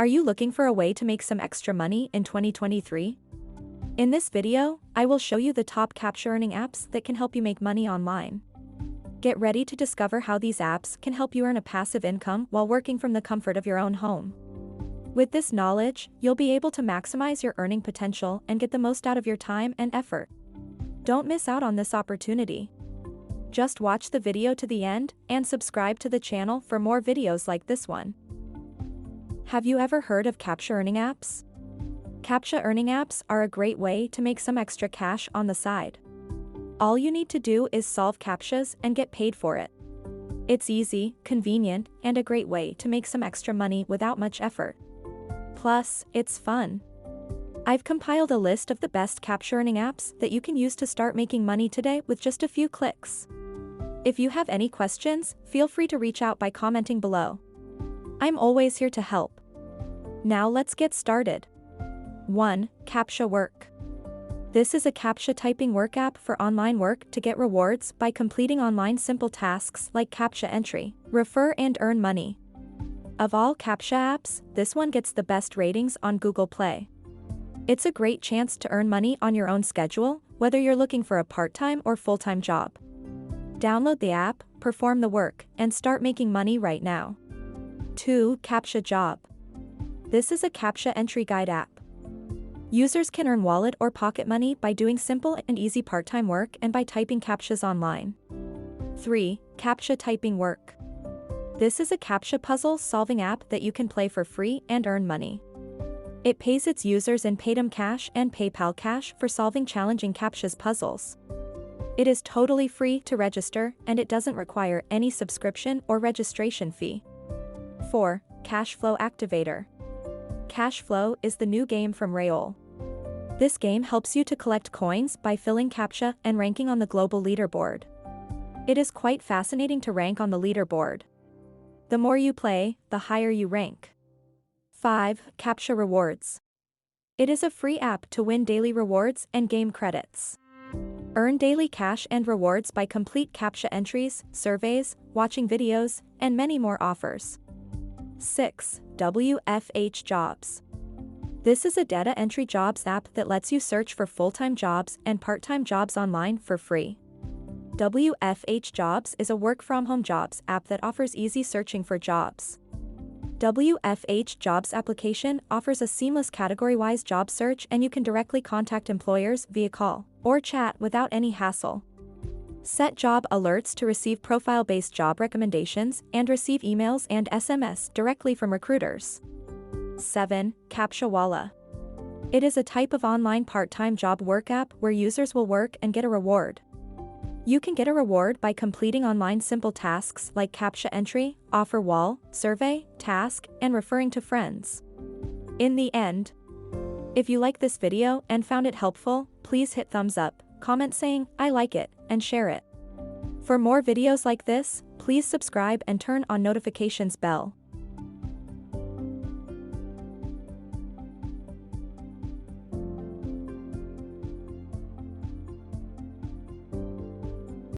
Are you looking for a way to make some extra money in 2023? In this video, I will show you the top captcha earning apps that can help you make money online. Get ready to discover how these apps can help you earn a passive income while working from the comfort of your own home. With this knowledge, you'll be able to maximize your earning potential and get the most out of your time and effort. Don't miss out on this opportunity. Just watch the video to the end and subscribe to the channel for more videos like this one. Have you ever heard of captcha earning apps? Captcha earning apps are a great way to make some extra cash on the side. All you need to do is solve captchas and get paid for it. It's easy, convenient, and a great way to make some extra money without much effort. Plus, it's fun. I've compiled a list of the best captcha earning apps that you can use to start making money today with just a few clicks. If you have any questions, feel free to reach out by commenting below. I'm always here to help. Now let's get started. 1. Captcha Work. This is a captcha typing work app for online work to get rewards by completing online simple tasks like captcha entry, refer and earn money. Of all captcha apps, this one gets the best ratings on Google Play. It's a great chance to earn money on your own schedule, whether you're looking for a part-time or full-time job. Download the app, perform the work, and start making money right now. 2. Captcha Job. This is a captcha entry guide app. Users can earn wallet or pocket money by doing simple and easy part-time work and by typing captchas online. 3. Captcha Typing Work. This is a captcha puzzle solving app that you can play for free and earn money. It pays its users in Paytm Cash and PayPal Cash for solving challenging captchas puzzles. It is totally free to register and it doesn't require any subscription or registration fee. 4. Cashflow Activator. Cashflow is the new game from Raoul. This game helps you to collect coins by filling captcha and ranking on the global leaderboard. It is quite fascinating to rank on the leaderboard. The more you play, the higher you rank. 5. Captcha Rewards. It is a free app to win daily rewards and game credits. Earn daily cash and rewards by complete captcha entries, surveys, watching videos, and many more offers. 6. WFH Jobs. This is a data entry jobs app that lets you search for full-time jobs and part-time jobs online for free. WFH Jobs is a work-from-home jobs app that offers easy searching for jobs. WFH Jobs application offers a seamless category-wise job search and you can directly contact employers via call or chat without any hassle. Set job alerts to receive profile-based job recommendations and receive emails and SMS directly from recruiters. 7. Captcha Walla. It is a type of online part-time job work app where users will work and get a reward. You can get a reward by completing online simple tasks like captcha entry, offer wall, survey, task, and referring to friends. In the end, if you like this video and found it helpful, please hit thumbs up, comment saying, "I like it," and share it. For more videos like this, please subscribe and turn on notifications bell.